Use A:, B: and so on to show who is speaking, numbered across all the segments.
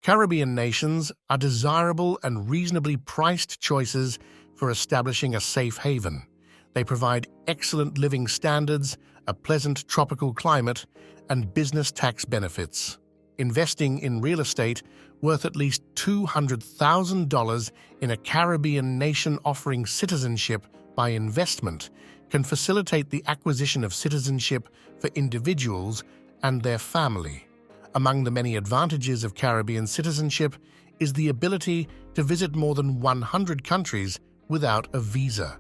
A: Caribbean nations are desirable and reasonably priced choices for establishing a safe haven. They provide excellent living standards, a pleasant tropical climate, and business tax benefits. Investing in real estate worth at least $200,000 in a Caribbean nation offering citizenship by investment can facilitate the acquisition of citizenship for individuals and their family. Among the many advantages of Caribbean citizenship is the ability to visit more than 100 countries without a visa.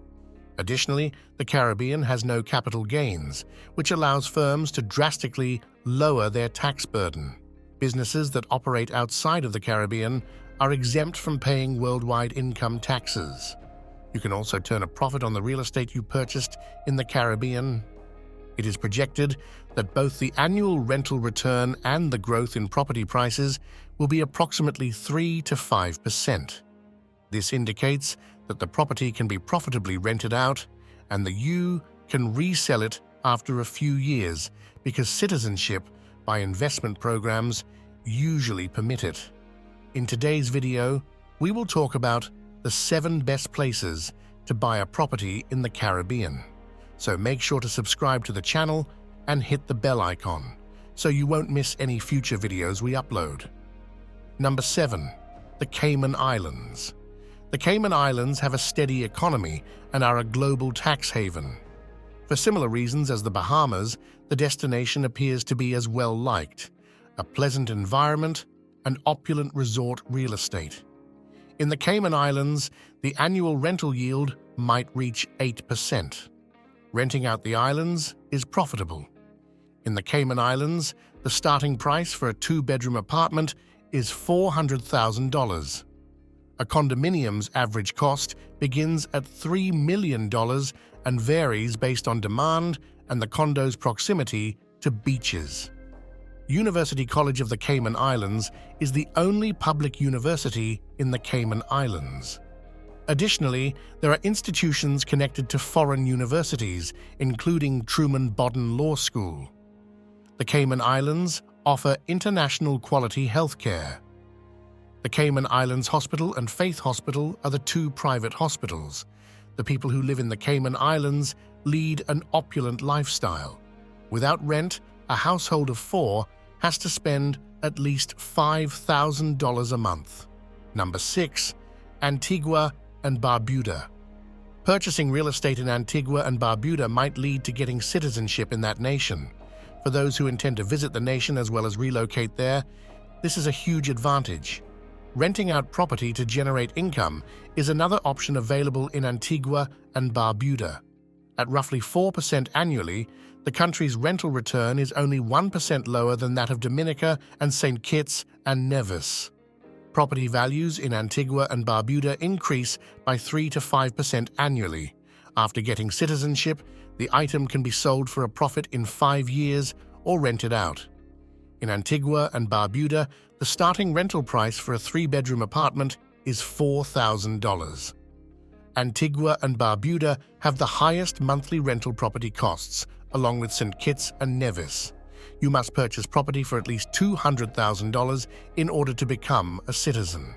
A: Additionally, the Caribbean has no capital gains, which allows firms to drastically lower their tax burden. Businesses that operate outside of the Caribbean are exempt from paying worldwide income taxes. You can also turn a profit on the real estate you purchased in the Caribbean. It is projected that both the annual rental return and the growth in property prices will be approximately 3 to 5%. This indicates that the property can be profitably rented out and that you can resell it after a few years because citizenship by investment programs usually permit it. In today's video, we will talk about the 7 best places to buy a property in the Caribbean. So make sure to subscribe to the channel and hit the bell icon so you won't miss any future videos we upload. Number 7. The Cayman Islands. The Cayman Islands have a steady economy and are a global tax haven. For similar reasons as the Bahamas, the destination appears to be as well liked, a pleasant environment and opulent resort real estate. In the Cayman Islands, the annual rental yield might reach 8%. Renting out the islands is profitable. In the Cayman Islands, the starting price for a 2-bedroom apartment is $400,000. A condominium's average cost begins at $3 million and varies based on demand and the condo's proximity to beaches. University College of the Cayman Islands is the only public university in the Cayman Islands. Additionally, there are institutions connected to foreign universities, including Truman Bodden Law School. The Cayman Islands offer international quality healthcare. The Cayman Islands Hospital and Faith Hospital are the 2 private hospitals. The people who live in the Cayman Islands lead an opulent lifestyle. Without rent, a household of 4 has to spend at least $5,000 a month. Number 6. Antigua and Barbuda. Purchasing real estate in Antigua and Barbuda might lead to getting citizenship in that nation. For those who intend to visit the nation as well as relocate there, this is a huge advantage. Renting out property to generate income is another option available in Antigua and Barbuda. At roughly 4% annually, the country's rental return is only 1% lower than that of Dominica and St. Kitts and Nevis. Property values in Antigua and Barbuda increase by 3 to 5% annually. After getting citizenship, the item can be sold for a profit in 5 years or rented out. In Antigua and Barbuda, the starting rental price for a 3-bedroom apartment is $4,000. Antigua and Barbuda have the highest monthly rental property costs, along with St. Kitts and Nevis. You must purchase property for at least $200,000 in order to become a citizen.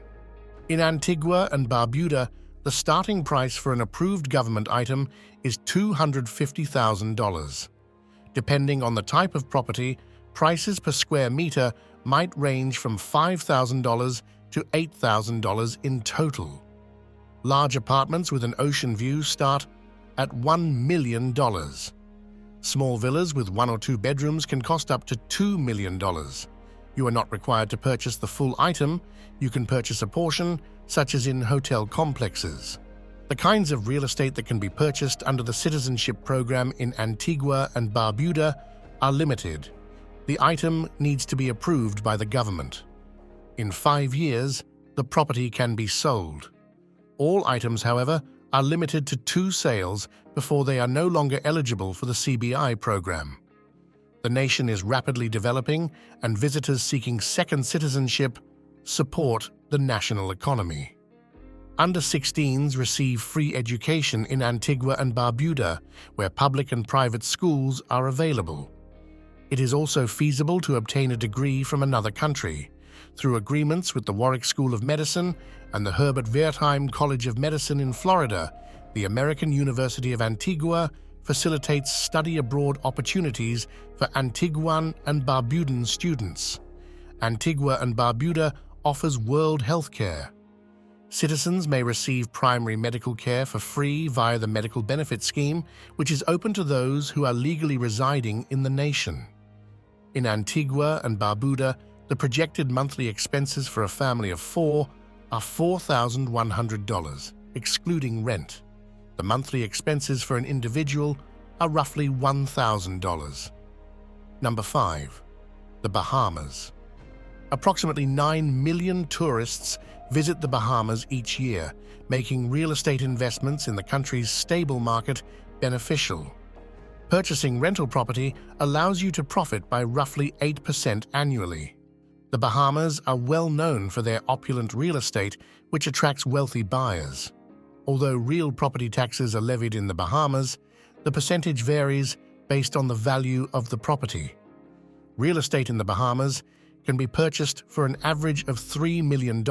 A: In Antigua and Barbuda, the starting price for an approved government item is $250,000. Depending on the type of property, prices per square meter might range from $5,000 to $8,000 in total. Large apartments with an ocean view start at $1 million. Small villas with 1 or 2 bedrooms can cost up to $2 million. You are not required to purchase the full item. You can purchase a portion, such as in hotel complexes. The kinds of real estate that can be purchased under the citizenship program in Antigua and Barbuda are limited. The item needs to be approved by the government. In 5 years, the property can be sold. All items, however, are limited to 2 sales before they are no longer eligible for the CBI program. The nation is rapidly developing, and visitors seeking second citizenship support the national economy. Under-16s receive free education in Antigua and Barbuda, where public and private schools are available. It is also feasible to obtain a degree from another country. Through agreements with the Warwick School of Medicine and the Herbert Wertheim College of Medicine in Florida, the American University of Antigua facilitates study abroad opportunities for Antiguan and Barbudan students. Antigua and Barbuda offers world health care. Citizens may receive primary medical care for free via the Medical Benefit Scheme, which is open to those who are legally residing in the nation. In Antigua and Barbuda, the projected monthly expenses for a family of 4 are $4,100, excluding rent. The monthly expenses for an individual are roughly $1,000. Number 5. The Bahamas. Approximately 9 million tourists visit the Bahamas each year, making real estate investments in the country's stable market beneficial. Purchasing rental property allows you to profit by roughly 8% annually. The Bahamas are well known for their opulent real estate, which attracts wealthy buyers. Although real property taxes are levied in the Bahamas, the percentage varies based on the value of the property. Real estate in the Bahamas can be purchased for an average of $3 million,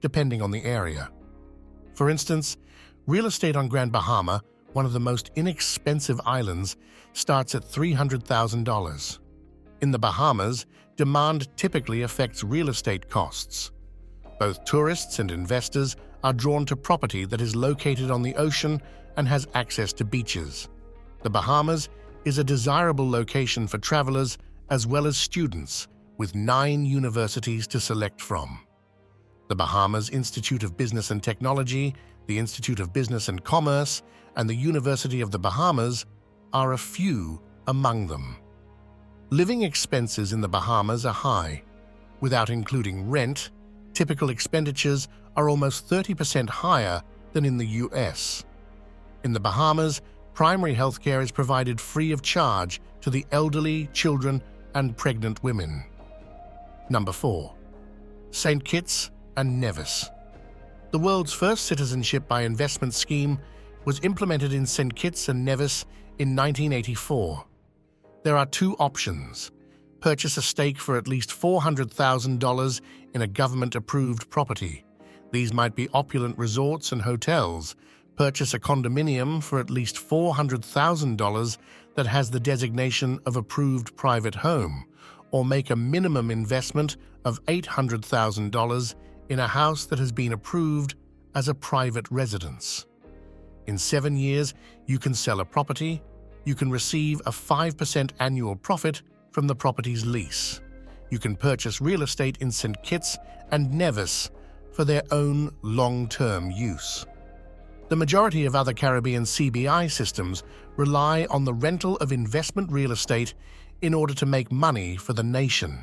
A: depending on the area. For instance, real estate on Grand Bahama, one of the most inexpensive islands, starts at $300,000. In the Bahamas, demand typically affects real estate costs. Both tourists and investors are drawn to property that is located on the ocean and has access to beaches. The Bahamas is a desirable location for travelers as well as students, with 9 universities to select from. The Bahamas Institute of Business and Technology, the Institute of Business and Commerce, and the University of the Bahamas are a few among them. Living expenses in the Bahamas are high. Without including rent, typical expenditures are almost 30% higher than in the US. In the Bahamas, primary health care is provided free of charge to the elderly, children, and pregnant women. Number 4. St. Kitts and Nevis. The world's first citizenship by investment scheme was implemented in St. Kitts and Nevis in 1984. There are 2 options. Purchase a stake for at least $400,000 in a government-approved property. These might be opulent resorts and hotels. Purchase a condominium for at least $400,000 that has the designation of approved private home, or make a minimum investment of $800,000 in a house that has been approved as a private residence. In 7 years, you can sell a property. You can receive a 5% annual profit from the property's lease. You can purchase real estate in St. Kitts and Nevis for their own long-term use. The majority of other Caribbean CBI systems rely on the rental of investment real estate in order to make money for the nation.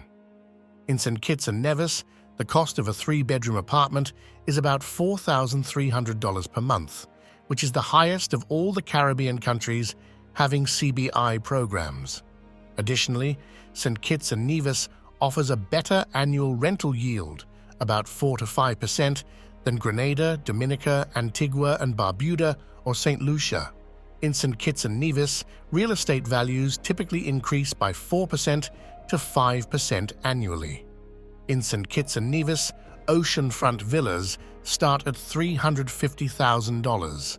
A: In St. Kitts and Nevis, the cost of a 3-bedroom apartment is about $4,300 per month, which is the highest of all the Caribbean countries having CBI programs. Additionally, St. Kitts and Nevis offers a better annual rental yield, about 4 to 5%, than Grenada, Dominica, Antigua and Barbuda, or St. Lucia. In St. Kitts and Nevis, real estate values typically increase by 4% to 5% annually. In St. Kitts and Nevis, oceanfront villas start at $350,000.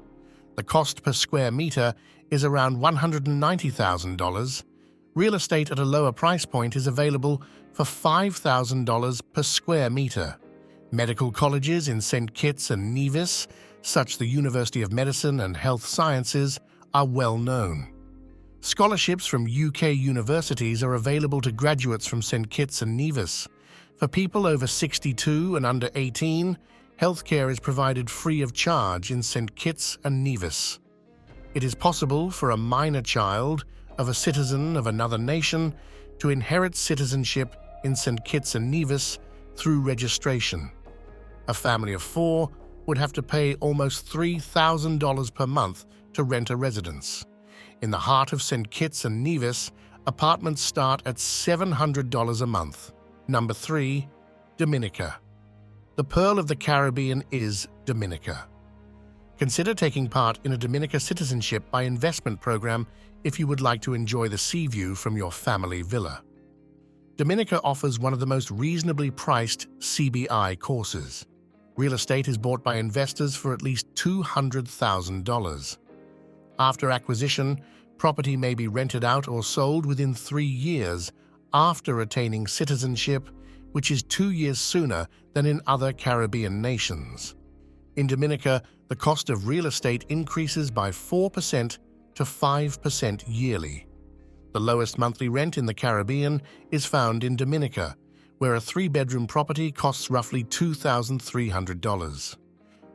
A: The cost per square meter is around $190,000. Real estate at a lower price point is available for $5,000 per square meter. Medical colleges in St. Kitts and Nevis, such as the University of Medicine and Health Sciences, are well known. Scholarships from UK universities are available to graduates from St. Kitts and Nevis. For people over 62 and under 18, healthcare is provided free of charge in St. Kitts and Nevis. It is possible for a minor child of a citizen of another nation to inherit citizenship in St. Kitts and Nevis through registration. A family of 4 would have to pay almost $3,000 per month to rent a residence. In the heart of St. Kitts and Nevis, apartments start at $700 a month. Number 3. Dominica. The pearl of the Caribbean is Dominica. Consider taking part in a Dominica citizenship by investment program if you would like to enjoy the sea view from your family villa. Dominica offers one of the most reasonably priced CBI courses. Real estate is bought by investors for at least $200,000. After acquisition, property may be rented out or sold within 3 years after attaining citizenship, which is 2 years sooner than in other Caribbean nations. In Dominica, the cost of real estate increases by 4% to 5% yearly. The lowest monthly rent in the Caribbean is found in Dominica, where a 3-bedroom property costs roughly $2,300.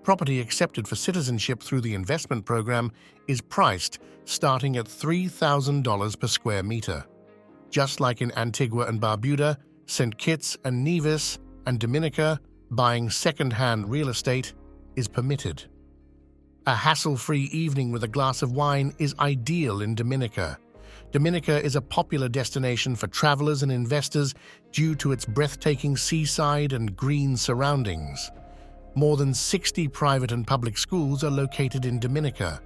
A: Property accepted for citizenship through the investment program is priced starting at $3,000 per square meter. Just like in Antigua and Barbuda, St. Kitts and Nevis, and Dominica, buying second-hand real estate is permitted. A hassle-free evening with a glass of wine is ideal in Dominica. Dominica is a popular destination for travelers and investors due to its breathtaking seaside and green surroundings. More than 60 private and public schools are located in Dominica.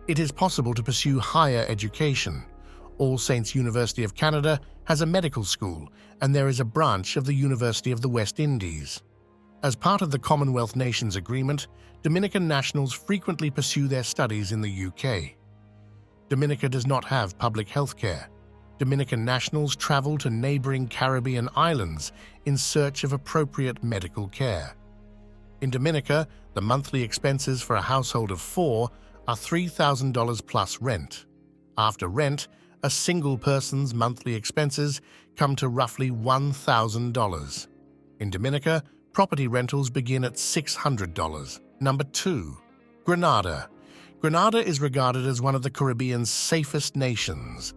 A: It is possible to pursue higher education. All Saints University of Canada has a medical school, and there is a branch of the University of the West Indies. As part of the Commonwealth Nations Agreement, Dominican nationals frequently pursue their studies in the UK. Dominica does not have public health care. Dominican nationals travel to neighboring Caribbean islands in search of appropriate medical care. In Dominica, the monthly expenses for a household of 4 are $3,000 plus rent. After rent, a single person's monthly expenses come to roughly $1,000. In Dominica, property rentals begin at $600. Number 2. Grenada. Grenada is regarded as one of the Caribbean's safest nations.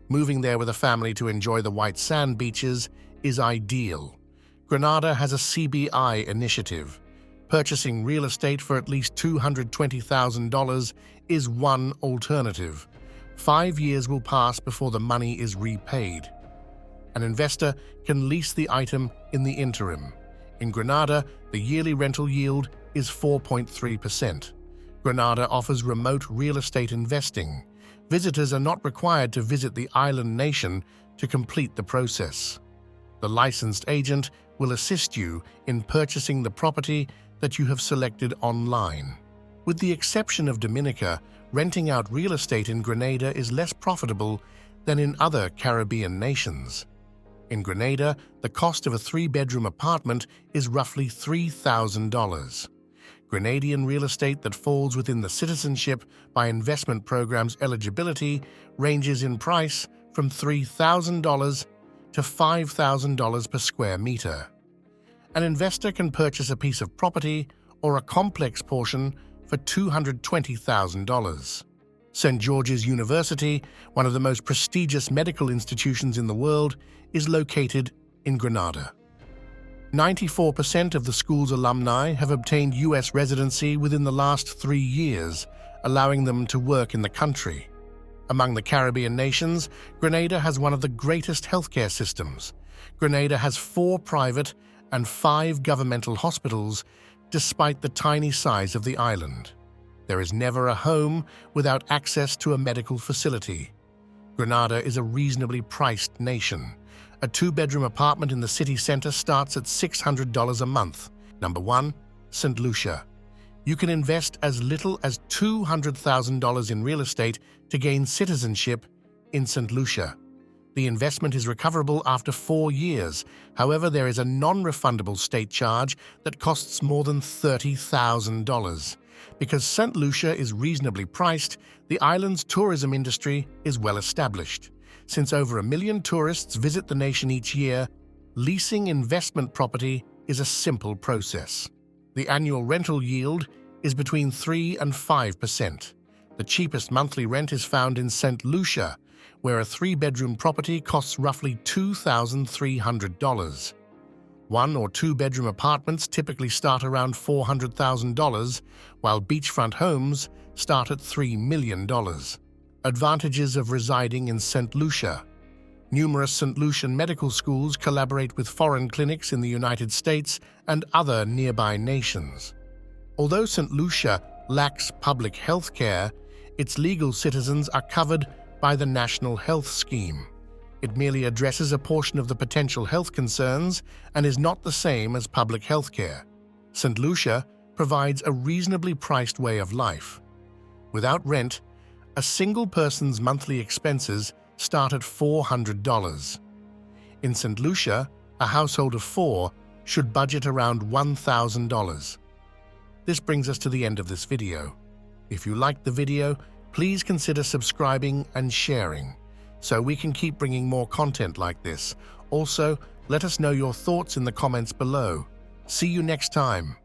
A: Moving there with a family to enjoy the white sand beaches is ideal. Grenada has a CBI initiative. Purchasing real estate for at least $220,000 is one alternative. 5 years will pass before the money is repaid. An investor can lease the item in the interim. In Grenada, the yearly rental yield is 4.3%. Grenada offers remote real estate investing. Visitors are not required to visit the island nation to complete the process. The licensed agent will assist you in purchasing the property that you have selected online. With the exception of Dominica, renting out real estate in Grenada is less profitable than in other Caribbean nations. In Grenada, the cost of a 3-bedroom apartment is roughly $3,000. Grenadian real estate that falls within the citizenship by investment program's eligibility ranges in price from $3,000 to $5,000 per square meter. An investor can purchase a piece of property or a complex portion for $220,000. St. George's University, one of the most prestigious medical institutions in the world, is located in Grenada. 94% of the school's alumni have obtained U.S. residency within the last 3 years, allowing them to work in the country. Among the Caribbean nations, Grenada has one of the greatest healthcare systems. Grenada has 4 private and 5 governmental hospitals, despite the tiny size of the island. There is never a home without access to a medical facility. Grenada is a reasonably priced nation. A 2-bedroom apartment in the city center starts at $600 a month. Number 1. St. Lucia. You can invest as little as $200,000 in real estate to gain citizenship in St. Lucia. The investment is recoverable after 4 years. However, there is a non-refundable state charge that costs more than $30,000. Because St. Lucia is reasonably priced, the island's tourism industry is well established. Since over 1 million tourists visit the nation each year, leasing investment property is a simple process. The annual rental yield is between 3 and 5%. The cheapest monthly rent is found in St. Lucia, where a 3-bedroom property costs roughly $2,300. 1 or 2-bedroom apartments typically start around $400,000, while beachfront homes start at $3 million. Advantages of residing in St. Lucia. Numerous St. Lucian medical schools collaborate with foreign clinics in the United States and other nearby nations. Although St. Lucia lacks public health care, its legal citizens are covered by the National Health Scheme. It merely addresses a portion of the potential health concerns and is not the same as public health care. St. Lucia provides a reasonably priced way of life. Without rent, a single person's monthly expenses start at $400. In St. Lucia, a household of 4 should budget around $1,000. This brings us to the end of this video. If you liked the video, please consider subscribing and sharing so we can keep bringing more content like this. Also, let us know your thoughts in the comments below. See you next time.